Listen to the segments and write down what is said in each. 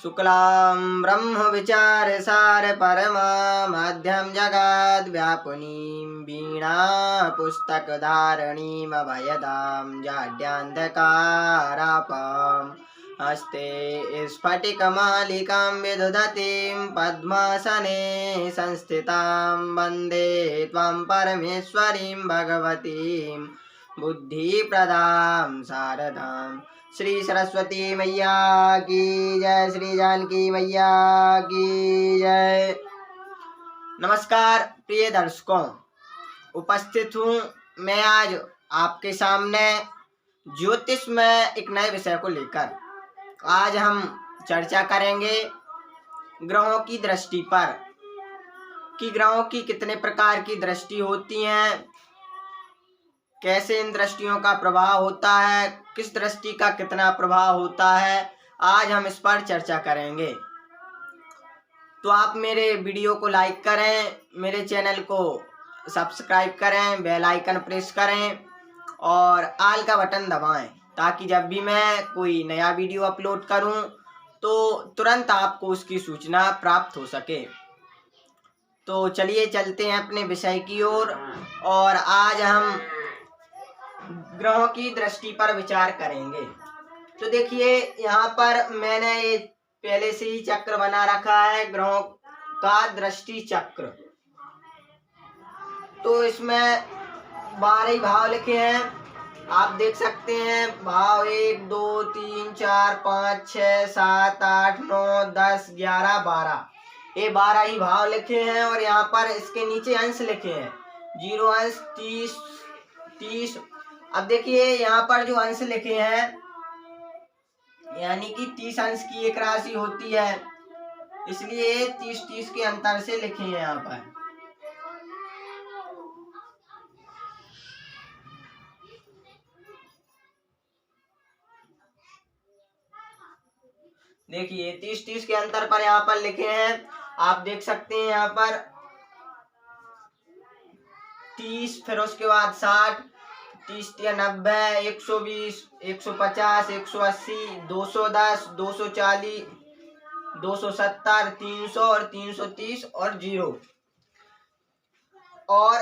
शुक्लां ब्रह्मविचारसार परमामध्यं जगद्व्यापिनीं वीणा पुस्तकधारिणीं अभयदां जाड्यान्धकारापं हस्ते स्फटिकमालिकां विदधतीं पद्मासने संस्थितां वन्दे त्वां परमेश्वरीं भगवतीं बुद्धिप्रदां शारदाम्। श्री सरस्वती मैया की जय, श्री जानकी मैया की जय। नमस्कार प्रिय दर्शकों, उपस्थित हूँ मैं आज आपके सामने ज्योतिष में एक नए विषय को लेकर। आज हम चर्चा करेंगे ग्रहों की दृष्टि पर कि ग्रहों की कितने प्रकार की दृष्टि होती हैं, कैसे इन दृष्टियों का प्रभाव होता है, किस दृष्टि का कितना प्रभाव होता है, आज हम इस पर चर्चा करेंगे। तो आप मेरे वीडियो को लाइक करें, मेरे चैनल को सब्सक्राइब करें, बेल आइकन प्रेस करें और आल का बटन दबाएं ताकि जब भी मैं कोई नया वीडियो अपलोड करूं तो तुरंत आपको उसकी सूचना प्राप्त हो सके। तो चलिए चलते हैं अपने विषय की ओर और आज हम ग्रहों की दृष्टि पर विचार करेंगे। तो देखिए, यहाँ पर मैंने ये पहले से ही चक्र बना रखा है, ग्रहों का दृष्टि चक्र। तो इसमें 12 भाव लिखे हैं, आप देख सकते हैं। भाव 1 2 3 4 5 6 7 8 9 10 11 12, ये 12 ही भाव लिखे हैं और यहाँ पर इसके नीचे अंश लिखे हैं, 0 अंश 30 30। अब देखिए यहाँ पर जो अंश लिखे हैं यानी कि 30 अंश की एक राशि होती है, इसलिए 30 के अंतर से लिखे हैं यहाँ पर। देखिए 30 के अंतर पर यहाँ पर लिखे हैं, आप देख सकते हैं यहाँ पर 30, फिर उसके बाद 60, 30 या 90, 120, 150, 180, 210, 240, 270, 300 और 330 और 0। और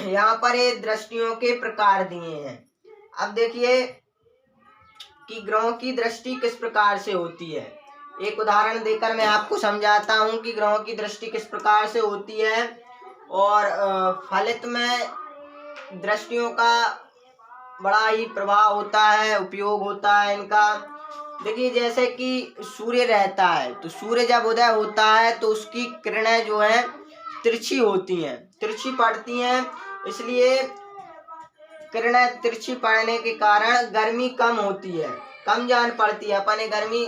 यहाँ पर ये दृष्टियों के प्रकार दिए हैं। अब देखिए कि ग्रहों की दृष्टि किस प्रकार से होती है। एक उदाहरण देकर मैं आपको समझाता हूँ कि ग्रहों की दृष्टि किस प्रकार से होती है और फलित में दृष्टियों का बड़ा ही प्रभाव होता है, उपयोग होता है इनका। देखिए जैसे कि सूर्य रहता है, तो सूर्य जब उदय होता है तो उसकी किरणें जो हैं तिरछी होती हैं, तिरछी पड़ती हैं, इसलिए किरणें तिरछी पड़ने के कारण गर्मी कम होती है, कम जान पड़ती है। अपने गर्मी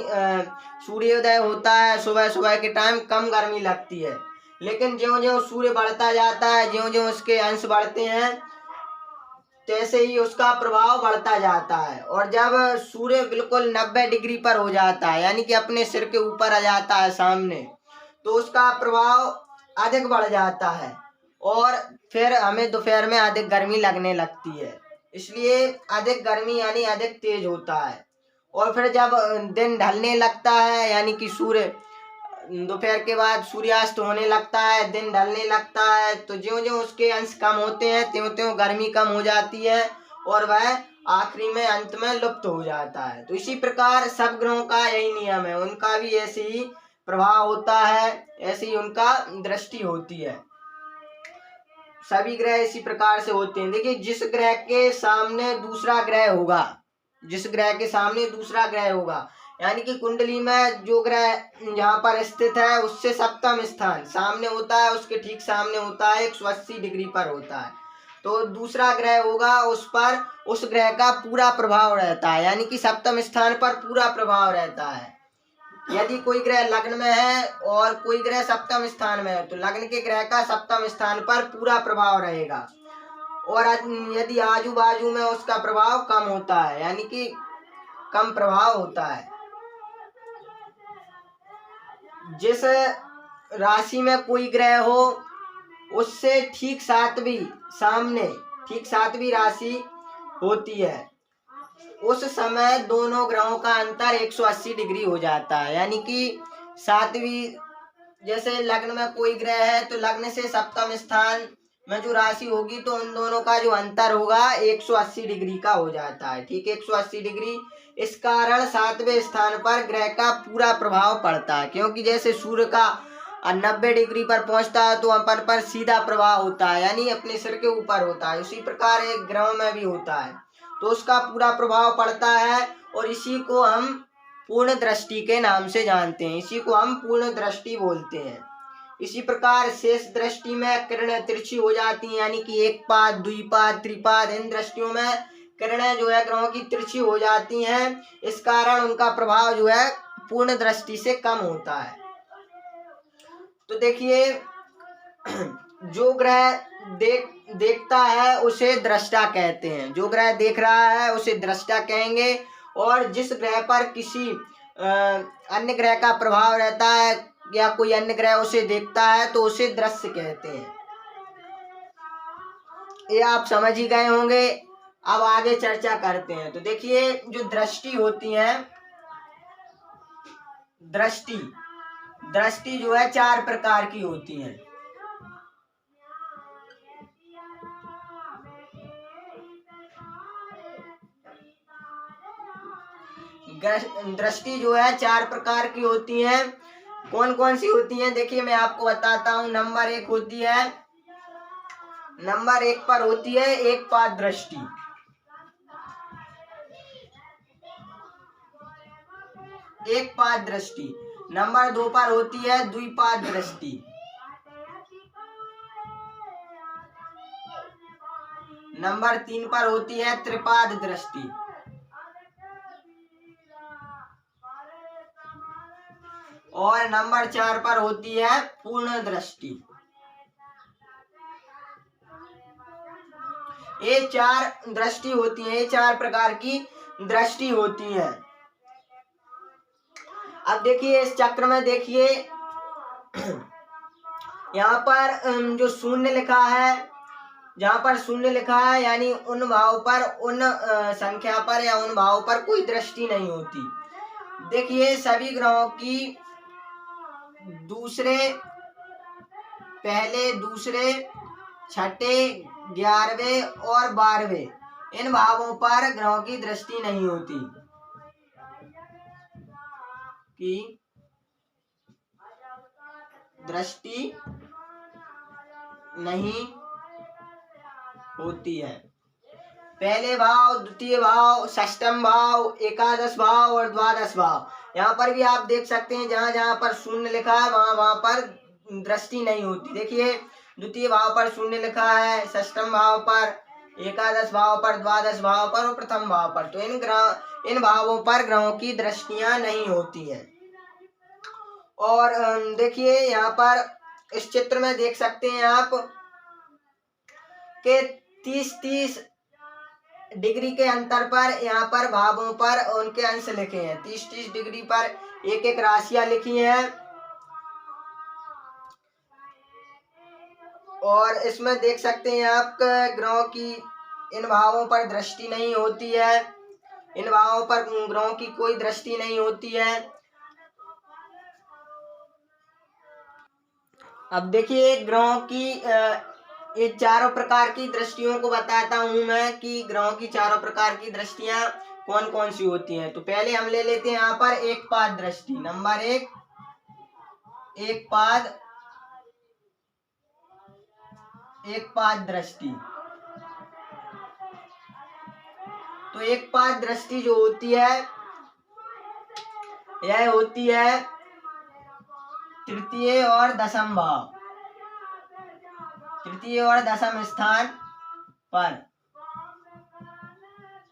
सूर्योदय होता है सुबह सुबह के टाइम, कम गर्मी लगती है। लेकिन ज्यों ज्यों सूर्य बढ़ता जाता है, ज्यों ज्यों उसके अंश बढ़ते हैं, तैसे ही उसका प्रभाव बढ़ता जाता है। और जब सूर्य बिल्कुल 90 डिग्री पर हो जाता है, यानी कि अपने सिर के ऊपर आ जाता है सामने, तो उसका प्रभाव अधिक बढ़ जाता है और फिर हमें दोपहर में अधिक गर्मी लगने लगती है, इसलिए अधिक गर्मी यानी अधिक तेज होता है। और फिर जब दिन ढलने लगता है, यानी कि सूर्य दोपहर के बाद सूर्यास्त होने लगता है, दिन ढलने लगता है, तो ज्यों ज्यों उसके अंश कम होते हैं त्यों त्यों गर्मी कम हो जाती है और वह आखिरी में अंत में लुप्त हो जाता है। तो इसी प्रकार सब ग्रहों का यही नियम है, उनका भी ऐसे ही प्रभाव होता है, ऐसे ही उनका दृष्टि होती है। सभी ग्रह इसी प्रकार से होते हैं। देखिए जिस ग्रह के सामने दूसरा ग्रह होगा, जिस ग्रह के सामने दूसरा ग्रह होगा, यानी कि कुंडली में जो ग्रह यहाँ पर स्थित है उससे सप्तम स्थान सामने होता है, उसके ठीक सामने होता है, 180 डिग्री पर होता है, तो दूसरा ग्रह होगा उस पर उस ग्रह का पूरा प्रभाव रहता है, यानी कि सप्तम स्थान पर पूरा प्रभाव रहता है। यदि कोई ग्रह लग्न में है और कोई ग्रह सप्तम स्थान में है, तो लग्न के ग्रह का सप्तम स्थान पर पूरा प्रभाव रहेगा और यदि आजू बाजू में उसका प्रभाव कम होता है, यानी कि कम प्रभाव होता है। जिस राशि में कोई ग्रह हो उससे ठीक सातवीं सामने, ठीक सातवीं राशि होती है, उस समय दोनों ग्रहों का अंतर 180 डिग्री हो जाता है। यानी कि सातवीं, जैसे लग्न में कोई ग्रह है तो लग्न से सप्तम स्थान में जो राशि होगी तो उन दोनों का जो अंतर होगा 180 डिग्री का हो जाता है। ठीक है, 180 डिग्री। इस कारण सातवें स्थान पर ग्रह का पूरा प्रभाव पड़ता है, क्योंकि जैसे सूर्य का 90 डिग्री पर पहुंचता है तो अपन पर सीधा प्रभाव होता है, यानी अपने सिर के ऊपर होता है। उसी प्रकार एक ग्रह में भी होता है, तो उसका पूरा प्रभाव पड़ता है और इसी को हम पूर्ण दृष्टि के नाम से जानते हैं। इसी को हम पूर्ण दृष्टि बोलते हैं। इसी प्रकार शेष दृष्टि में किरणें तिरछी हो जाती हैं, यानी कि एक पाद, द्विपाद, त्रिपाद, इन दृष्टियों में किरणें जो है ग्रहों की तिरछी हो जाती हैं। इस कारण उनका प्रभाव जो है पूर्ण दृष्टि से कम होता है। तो देखिए, जो ग्रह देखता है उसे दृष्टा कहते हैं। जो ग्रह देख रहा है उसे दृष्टा कहेंगे, और जिस ग्रह पर किसी अन्य ग्रह का प्रभाव रहता है या कोई अन्य ग्रह उसे देखता है तो उसे दृश्य कहते हैं। ये आप समझ ही गए होंगे। अब आगे चर्चा करते हैं। तो देखिए, जो दृष्टि होती है, दृष्टि जो है 4 प्रकार की होती है। दृष्टि जो है 4 प्रकार की होती है। कौन कौन सी होती हैं? देखिए, मैं आपको बताता हूँ। नंबर 1 होती है, नंबर 1 पर होती है एक पाद दृष्टि। एक पाद दृष्टि। नंबर 2 पर होती है द्विपाद दृष्टि। नंबर 3 पर होती है त्रिपाद दृष्टि। और नंबर 4 पर होती है पूर्ण दृष्टि। ये 4 दृष्टि होती है, ये 4 प्रकार की दृष्टि होती है। अब देखिए, इस चक्र में देखिए यहाँ पर जो शून्य लिखा है, जहाँ पर शून्य लिखा है यानी उन भाव पर, उन संख्या पर या उन भाव पर कोई दृष्टि नहीं होती। देखिए, सभी ग्रहों की पहले, दूसरे, छठे, 11वें और 12वें इन भावों पर ग्रहों की दृष्टि नहीं होती। की दृष्टि नहीं होती है। पहले भाव, द्वितीय भाव, षष्ठम भाव, एकादश भाव और द्वादश भाव, यहाँ पर भी आप देख सकते हैं जहाँ जहाँ पर शून्य लिखा है वहाँ पर दृष्टि नहीं होती। देखिए, द्वितीय भाव पर शून्य लिखा है, षष्ठम भाव पर, एकादश भाव पर, द्वादश भाव पर और प्रथम भाव पर, तो इन भावों पर ग्रहों की दृष्टियां नहीं होती हैं। और देखिए, यहाँ पर इस चित्र में देख सकते हैं आप के 30-30 डिग्री के अंतर पर यहाँ पर भावों पर उनके अंश लिखे हैं। 30-30 डिग्री पर एक एक राशियां लिखी हैं। और इसमें देख सकते हैं आप ग्रहों की इन भावों पर दृष्टि नहीं होती है। इन भावों पर ग्रहों की कोई दृष्टि नहीं होती है। अब देखिए, ग्रहों की ये चारों प्रकार की दृष्टियों को बताता हूं मैं कि ग्रहों की चारों प्रकार की दृष्टियां कौन कौन सी होती हैं। तो पहले हम ले लेते हैं यहाँ पर एक पाद दृष्टि। नंबर 1, एक पाद दृष्टि। तो एक पाद दृष्टि जो होती है यह होती है तृतीय और दशम भाव, तृतीय और दशम स्थान पर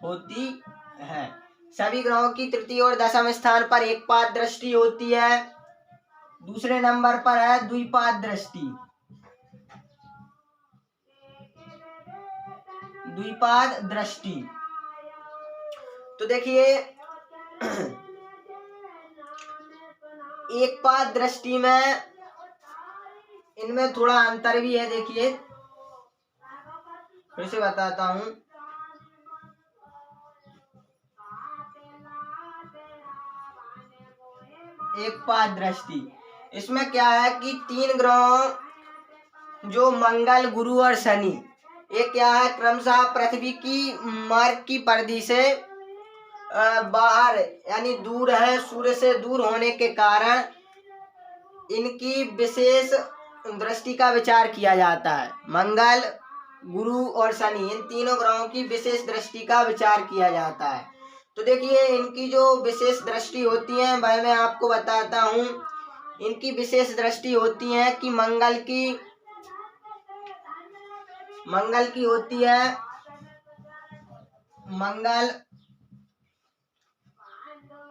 होती है। सभी ग्रहों की तृतीय और दशम स्थान पर एक पाद दृष्टि होती है। दूसरे नंबर पर है द्विपाद दृष्टि। द्विपाद दृष्टि। तो देखिए, एक पाद दृष्टि में इनमें थोड़ा अंतर भी है। देखिए, फिर से बताता हूं। एक पाद दृष्टि। इसमें क्या है कि 3 ग्रहों जो मंगल, गुरु और शनि, ये क्या है क्रमशः पृथ्वी की मार्ग की परिधि से बाहर यानी दूर है, सूर्य से दूर होने के कारण इनकी विशेष दृष्टि का विचार किया जाता है। मंगल, गुरु और शनि, इन तीनों ग्रहों की विशेष दृष्टि का विचार किया जाता है। तो देखिए इनकी जो विशेष दृष्टि होती है वह मैं आपको बताता हूँ। इनकी विशेष दृष्टि होती है कि मंगल की होती है, मंगल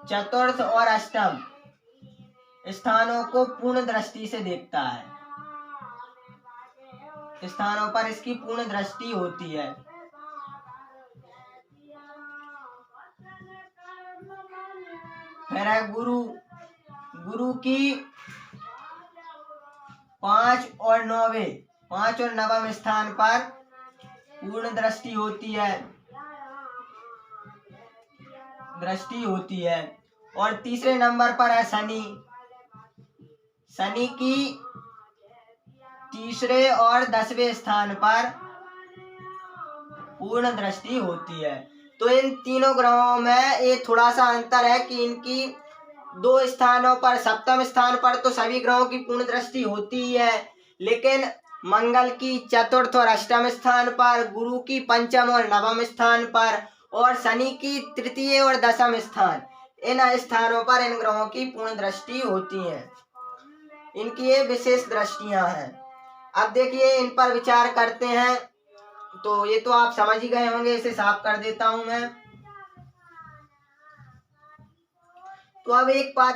चतुर्थ और अष्टम स्थानों को पूर्ण दृष्टि से देखता है। स्थानों पर इसकी पूर्ण दृष्टि होती है। फिर है गुरु की 5 और 9वें स्थान पर पूर्ण दृष्टि होती है। और तीसरे नंबर पर है शनि की तीसरे और 10वें स्थान पर पूर्ण दृष्टि होती है। तो इन तीनों ग्रहों में ये थोड़ा सा अंतर है कि इनकी 2 स्थानों पर, सप्तम स्थान पर तो सभी ग्रहों की पूर्ण दृष्टि होती ही है, लेकिन मंगल की चतुर्थ और अष्टम स्थान पर, गुरु की पंचम और नवम स्थान पर और शनि की तृतीय और दशम स्थान, इन स्थानों पर इन ग्रहों की पूर्ण दृष्टि होती है। इनकी ये विशेष दृष्टियां हैं। अब देखिए इन पर विचार करते हैं। तो ये तो आप समझ ही गए होंगे, इसे साफ कर देता हूं मैं। तो अब एक बात